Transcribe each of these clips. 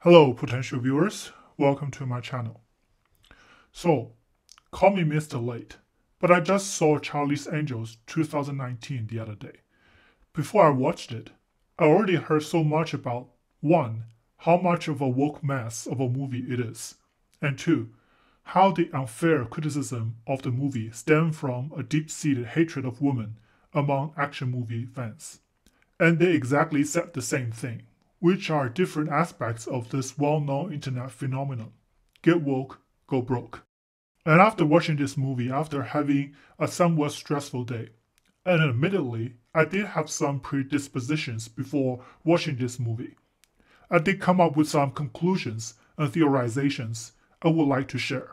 Hello, potential viewers. Welcome to my channel. So, call me Mr. Late, but I just saw Charlie's Angels 2019 the other day. Before I watched it, I already heard so much about 1. How much of a woke mess of a movie it is, and 2. How the unfair criticism of the movie stem from a deep-seated hatred of women among action movie fans. And they exactly said the same thing, which are different aspects of this well-known internet phenomenon. Get woke, go broke. And after watching this movie after having a somewhat stressful day, and admittedly, I did have some predispositions before watching this movie, I did come up with some conclusions and theorizations I would like to share.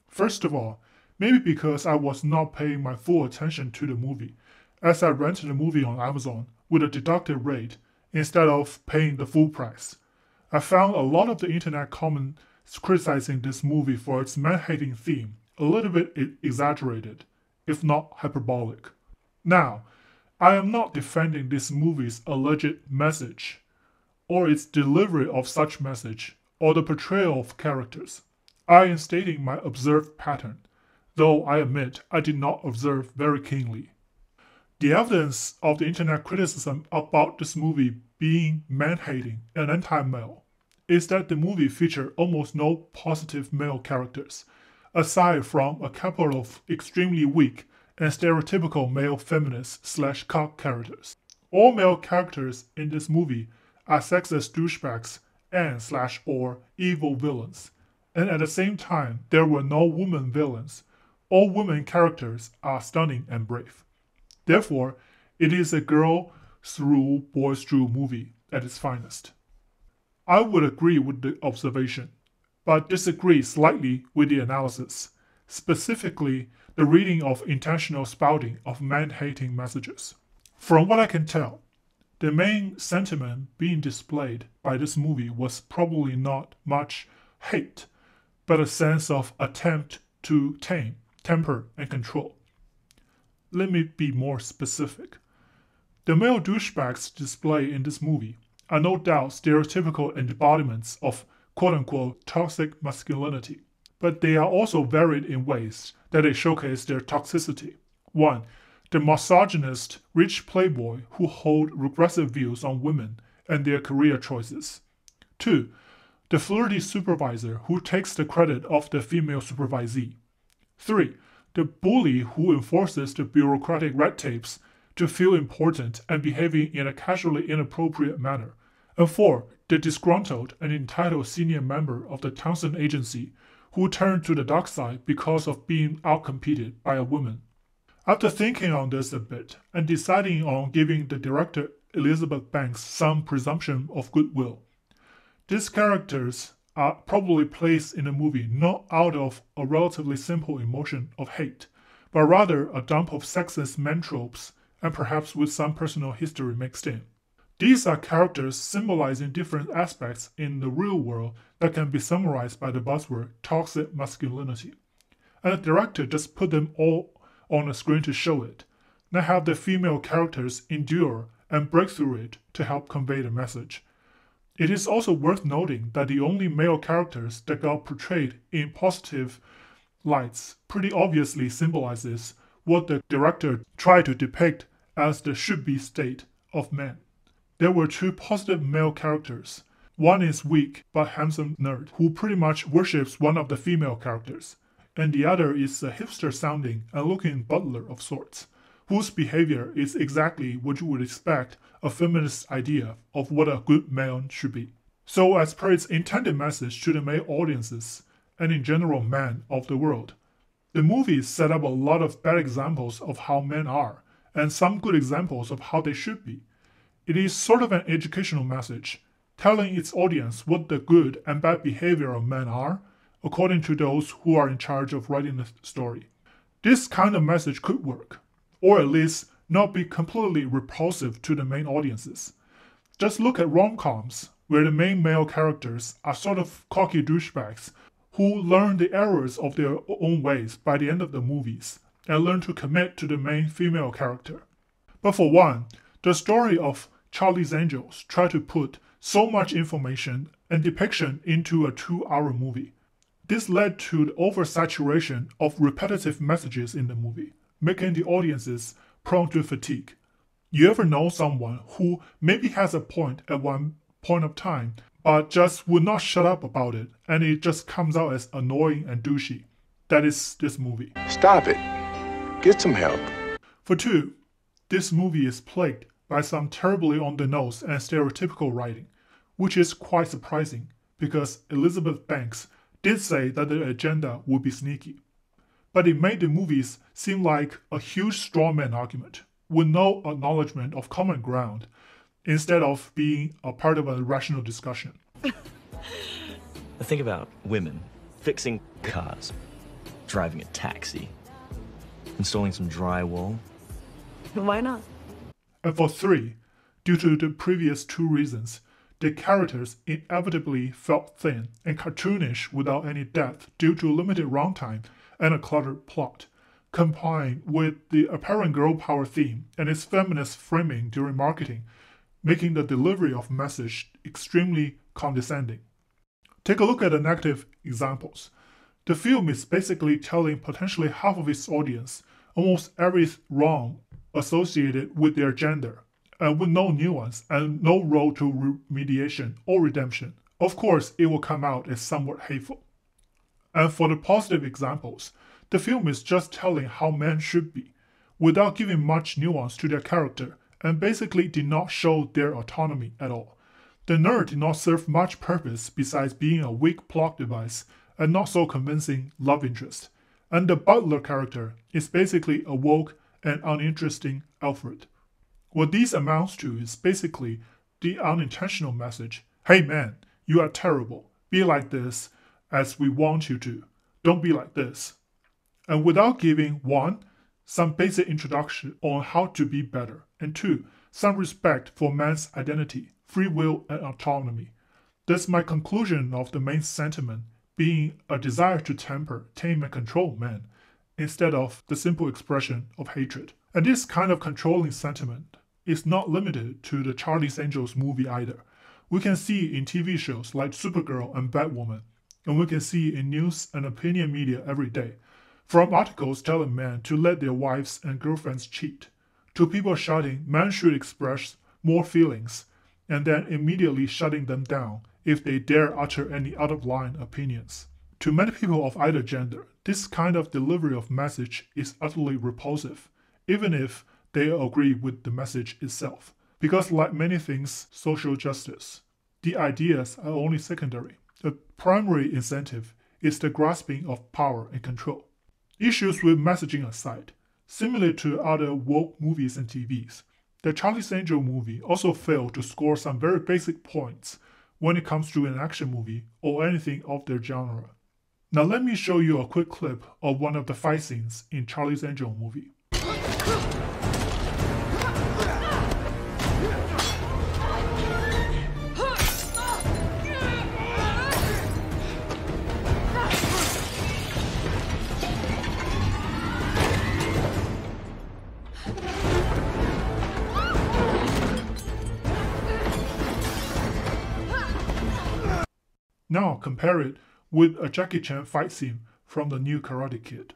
First of all, maybe because I was not paying my full attention to the movie, as I rented the movie on Amazon with a deducted rate instead of paying the full price. I found a lot of the internet comments criticizing this movie for its man-hating theme a little bit exaggerated, if not hyperbolic. Now, I am not defending this movie's alleged message, or its delivery of such message, or the portrayal of characters. I am stating my observed pattern, though I admit I did not observe very keenly. The evidence of the internet criticism about this movie being man-hating and anti-male is that the movie featured almost no positive male characters, aside from a couple of extremely weak and stereotypical male feminist/cock characters. All male characters in this movie are sexist douchebags and/or evil villains, and at the same time there were no woman villains. All women characters are stunning and brave. Therefore, it is a girls rule, boys rule movie at its finest. I would agree with the observation, but disagree slightly with the analysis, specifically the reading of intentional spouting of man-hating messages. From what I can tell, the main sentiment being displayed by this movie was probably not much hate, but a sense of attempt to tame, temper, and control. Let me be more specific. The male douchebags displayed in this movie are no doubt stereotypical embodiments of quote-unquote toxic masculinity, but they are also varied in ways that they showcase their toxicity. 1. The misogynist rich playboy who hold regressive views on women and their career choices. 2. The flirty supervisor who takes the credit of the female supervisee. 3. The bully who enforces the bureaucratic red tapes to feel important and behaving in a casually inappropriate manner. And 4. The disgruntled and entitled senior member of the Townsend agency who turned to the dark side because of being outcompeted by a woman. After thinking on this a bit and deciding on giving the director Elizabeth Banks some presumption of goodwill, these characters are probably placed in the movie not out of a relatively simple emotion of hate, but rather a dump of sexist men tropes and perhaps with some personal history mixed in. These are characters symbolizing different aspects in the real world that can be summarized by the buzzword toxic masculinity. And the director just put them all on the screen to show it, not have the female characters endure and break through it to help convey the message. It is also worth noting that the only male characters that got portrayed in positive lights pretty obviously symbolizes what the director tried to depict as the should-be state of men. There were 2 positive male characters. One is weak but handsome nerd who pretty much worships one of the female characters, and the other is a hipster-sounding and looking butler of sorts, whose behavior is exactly what you would expect a feminist idea of what a good man should be. So as per its intended message to the male audiences, and in general men of the world, the movie set up a lot of bad examples of how men are, and some good examples of how they should be. It is sort of an educational message, telling its audience what the good and bad behavior of men are, according to those who are in charge of writing the story. This kind of message could work, or at least not be completely repulsive to the main audiences. Just look at rom-coms, where the main male characters are sort of cocky douchebags who learn the errors of their own ways by the end of the movies and learn to commit to the main female character. But for one, the story of Charlie's Angels tried to put so much information and depiction into a 2-hour movie. This led to the oversaturation of repetitive messages in the movie, making the audiences prone to fatigue. You ever know someone who maybe has a point at one point of time, but just would not shut up about it, and it just comes out as annoying and douchey? That is this movie. Stop it. Get some help. For 2, this movie is plagued by some terribly on the nose and stereotypical writing, which is quite surprising because Elizabeth Banks did say that the agenda would be sneaky. But it made the movies seem like a huge strawman argument with no acknowledgement of common ground, instead of being a part of a rational discussion. Think about women fixing cars, driving a taxi, installing some drywall. Why not? And for 3, due to the previous 2 reasons, the characters inevitably felt thin and cartoonish without any depth due to limited runtime and a cluttered plot, combined with the apparent girl power theme and its feminist framing during marketing, making the delivery of message extremely condescending. Take a look at the negative examples. The film is basically telling potentially half of its audience almost every wrong associated with their gender, and with no nuance and no road to remediation or redemption. Of course, it will come out as somewhat hateful. And for the positive examples, the film is just telling how men should be, without giving much nuance to their character, and basically did not show their autonomy at all. The nerd did not serve much purpose besides being a weak plot device and not so convincing love interest. And the butler character is basically a woke and uninteresting Alfred. What this amounts to is basically the unintentional message, hey man, you are terrible, be like this as we want you to, don't be like this. And without giving 1, some basic introduction on how to be better, and 2, some respect for man's identity, free will and autonomy. Thus my conclusion of the main sentiment being a desire to temper, tame and control man, instead of the simple expression of hatred. And this kind of controlling sentiment is not limited to the Charlie's Angels movie either. We can see in TV shows like Supergirl and Batwoman, and we can see in news and opinion media every day, from articles telling men to let their wives and girlfriends cheat, to people shouting men should express more feelings, and then immediately shutting them down if they dare utter any out-of-line opinions. To many people of either gender, this kind of delivery of message is utterly repulsive, even if they agree with the message itself. Because like many things social justice, the ideas are only secondary. The primary incentive is the grasping of power and control. Issues with messaging aside, similar to other woke movies and TVs, the Charlie's Angel movie also failed to score some very basic points when it comes to an action movie or anything of their genre. Now let me show you a quick clip of one of the fight scenes in Charlie's Angel movie. Now compare it with a Jackie Chan fight scene from the new Karate Kid.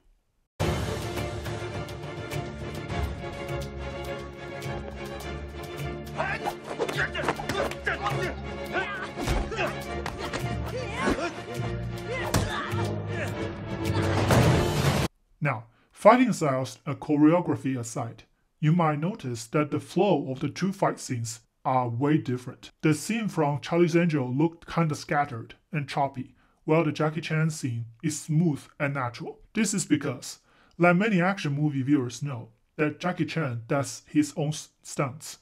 Now, fighting styles and choreography aside, you might notice that the flow of the 2 fight scenes are way different. The scene from Charlie's Angel looked kinda scattered and choppy, while the Jackie Chan scene is smooth and natural. This is because, like many action movie viewers know, that Jackie Chan does his own stunts,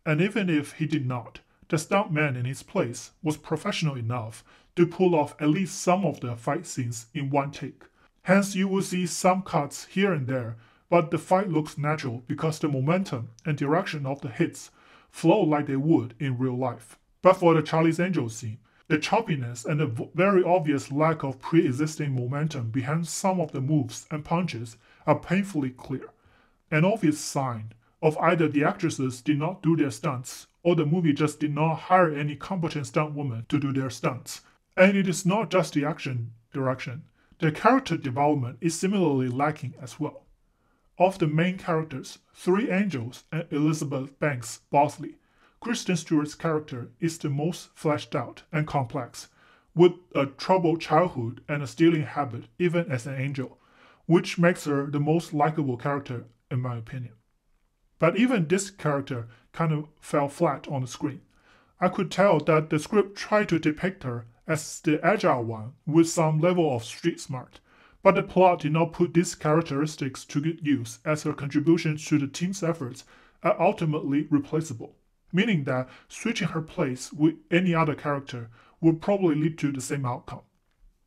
and even if he did not, the stuntman in his place was professional enough to pull off at least some of the fight scenes in one take. Hence you will see some cuts here and there, but the fight looks natural because the momentum and direction of the hits flow like they would in real life. But for the Charlie's Angel scene, the choppiness and the very obvious lack of pre-existing momentum behind some of the moves and punches are painfully clear, an obvious sign of either the actresses did not do their stunts or the movie just did not hire any competent stunt woman to do their stunts. And it is not just the action direction. The character development is similarly lacking as well. Of the main characters, three angels and Elizabeth Banks Bosley, Kristen Stewart's character is the most fleshed out and complex, with a troubled childhood and a stealing habit even as an angel, which makes her the most likable character in my opinion. But even this character kind of fell flat on the screen. I could tell that the script tried to depict her as the agile one with some level of street smart, but the plot did not put these characteristics to good use as her contributions to the team's efforts are ultimately replaceable, meaning that switching her place with any other character would probably lead to the same outcome.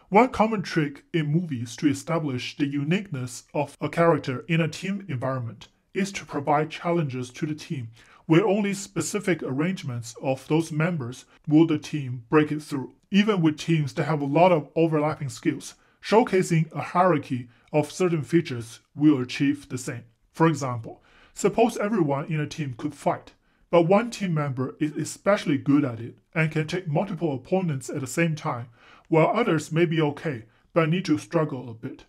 One common trick in movies to establish the uniqueness of a character in a team environment is to provide challenges to the team where only specific arrangements of those members will the team break it through. Even with teams that have a lot of overlapping skills, showcasing a hierarchy of certain features will achieve the same. For example, suppose everyone in a team could fight, but one team member is especially good at it and can take multiple opponents at the same time, while others may be okay but need to struggle a bit.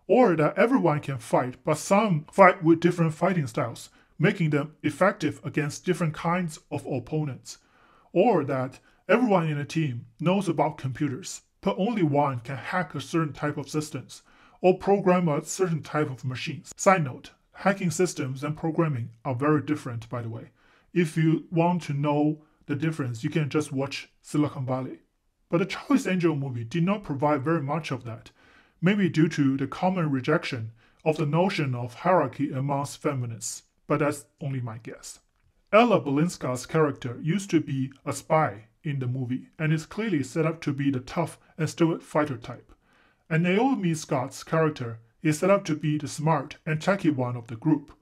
Or that everyone can fight, but some fight with different fighting styles, making them effective against different kinds of opponents. Or that everyone in a team knows about computers, but only one can hack a certain type of systems, or program a certain type of machines. Side note, hacking systems and programming are very different, by the way. If you want to know the difference, you can just watch Silicon Valley. But the Charlie's Angel movie did not provide very much of that, maybe due to the common rejection of the notion of hierarchy amongst feminists, but that's only my guess. Ella Balinska's character used to be a spy in the movie and is clearly set up to be the tough and stoic fighter type. And Naomi Scott's character is set up to be the smart and techy one of the group.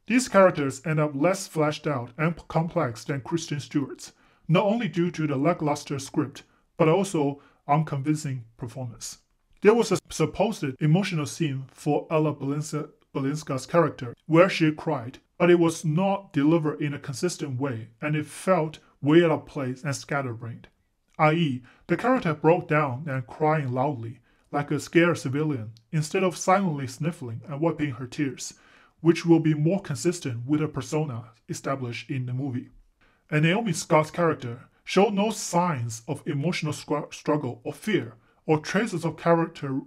These characters end up less fleshed out and complex than Kristen Stewart's, not only due to the lackluster script, but also unconvincing performance. There was a supposed emotional scene for Ella Balinska's character where she cried, but it was not delivered in a consistent way and it felt way out of place and scatterbrained. I.e., the character broke down and crying loudly, like a scared civilian, instead of silently sniffling and wiping her tears, which will be more consistent with a persona established in the movie. And Naomi Scott's character showed no signs of emotional struggle or fear, or traces of character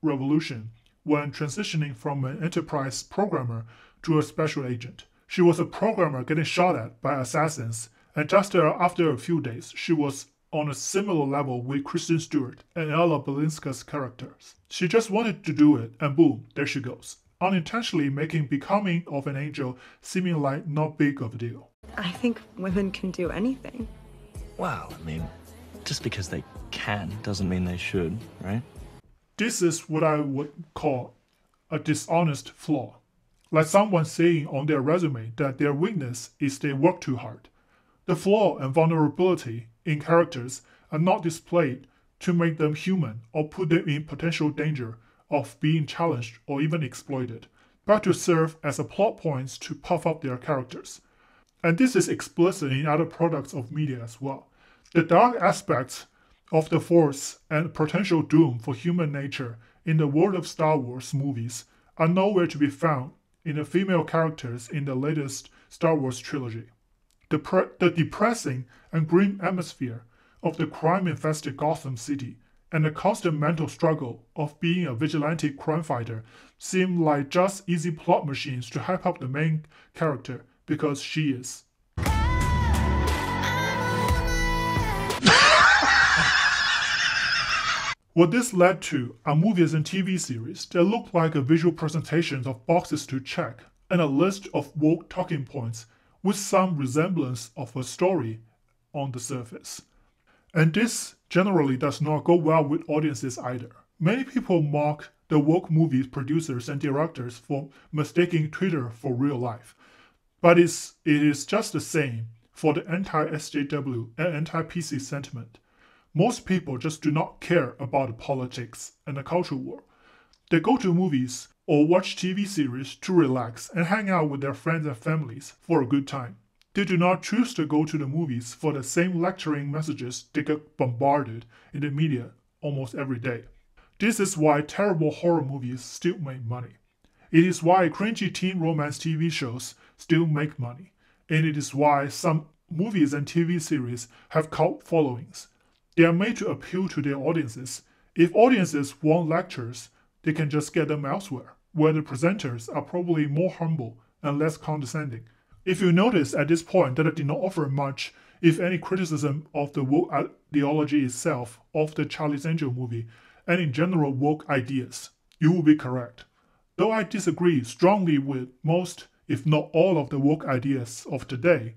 revolution when transitioning from an enterprise programmer to a special agent. She was a programmer getting shot at by assassins, and just after a few days, she was on a similar level with Kristen Stewart and Ella Balinska's characters. She just wanted to do it, and boom, there she goes, unintentionally making becoming of an angel seeming like not big of a deal. I think women can do anything. Wow, I mean, just because they can doesn't mean they should, right? This is what I would call a dishonest flaw. Like someone saying on their resume that their weakness is they work too hard. The flaw and vulnerability in characters are not displayed to make them human or put them in potential danger of being challenged or even exploited, but to serve as a plot points to puff up their characters. And this is explicit in other products of media as well. The dark aspects of the Force and potential doom for human nature in the world of Star Wars movies are nowhere to be found in the female characters in the latest Star Wars trilogy. The depressing and grim atmosphere of the crime-infested Gotham City and the constant mental struggle of being a vigilante crime fighter seem like just easy plot machines to hype up the main character because she is. What this led to are movies and TV series that look like a visual presentation of boxes to check and a list of woke talking points with some resemblance of a story on the surface. And this generally does not go well with audiences either. Many people mock the woke movie producers and directors for mistaking Twitter for real life. But it is just the same for the anti-SJW and anti-PC sentiment. Most people just do not care about the politics and the culture war. They go to movies or watch TV series to relax and hang out with their friends and families for a good time. They do not choose to go to the movies for the same lecturing messages they get bombarded in the media almost every day. This is why terrible horror movies still make money. It is why cringy teen romance TV shows still make money. And it is why some movies and TV series have cult followings. They are made to appeal to their audiences. If audiences want lectures, they can just get them elsewhere, where the presenters are probably more humble and less condescending. If you notice at this point that I did not offer much, if any, criticism of the woke ideology itself of the Charlie's Angel movie, and in general woke ideas, you will be correct. Though I disagree strongly with most, if not all, of the woke ideas of today,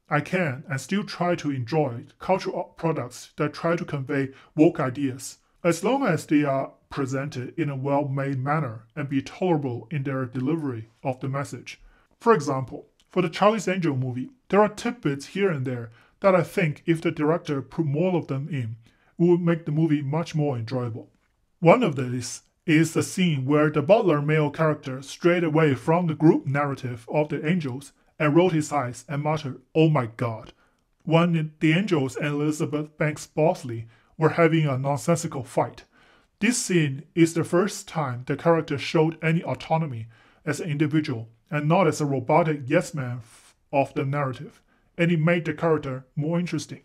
I can and still try to enjoy cultural products that try to convey woke ideas, as long as they are presented in a well-made manner and be tolerable in their delivery of the message. For example, for the Charlie's Angel movie, there are tidbits here and there that I think if the director put more of them in, it would make the movie much more enjoyable. One of these is the scene where the butler male character strayed away from the group narrative of the angels and rolled his eyes and muttered, "Oh my God," when the angels and Elizabeth Banks Bosley were having a nonsensical fight. This scene is the first time the character showed any autonomy as an individual and not as a robotic yes-man of the narrative, and it made the character more interesting.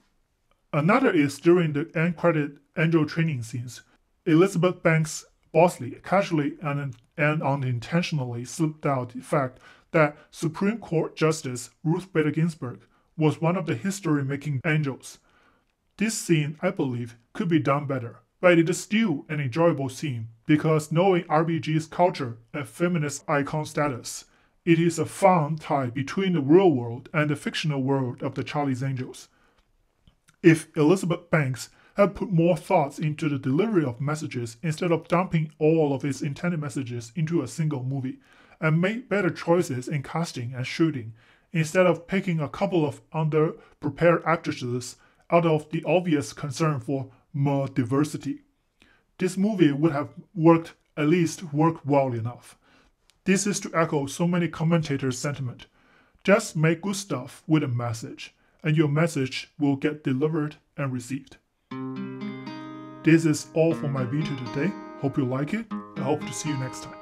Another is during the end credit angel training scenes, Elizabeth Banks Bosley casually and unintentionally slipped out the fact that Supreme Court Justice Ruth Bader Ginsburg was one of the history-making angels. This scene, I believe, could be done better, but it is still an enjoyable scene because knowing RBG's culture and feminist icon status, it is a fun tie between the real world and the fictional world of the Charlie's Angels. If Elizabeth Banks had put more thoughts into the delivery of messages instead of dumping all of its intended messages into a single movie, and made better choices in casting and shooting, instead of picking a couple of underprepared actresses out of the obvious concern for more diversity, this movie would have worked well enough. This is to echo so many commentators' sentiment. Just make good stuff with a message, and your message will get delivered and received. This is all for my video today. Hope you like it, and hope to see you next time.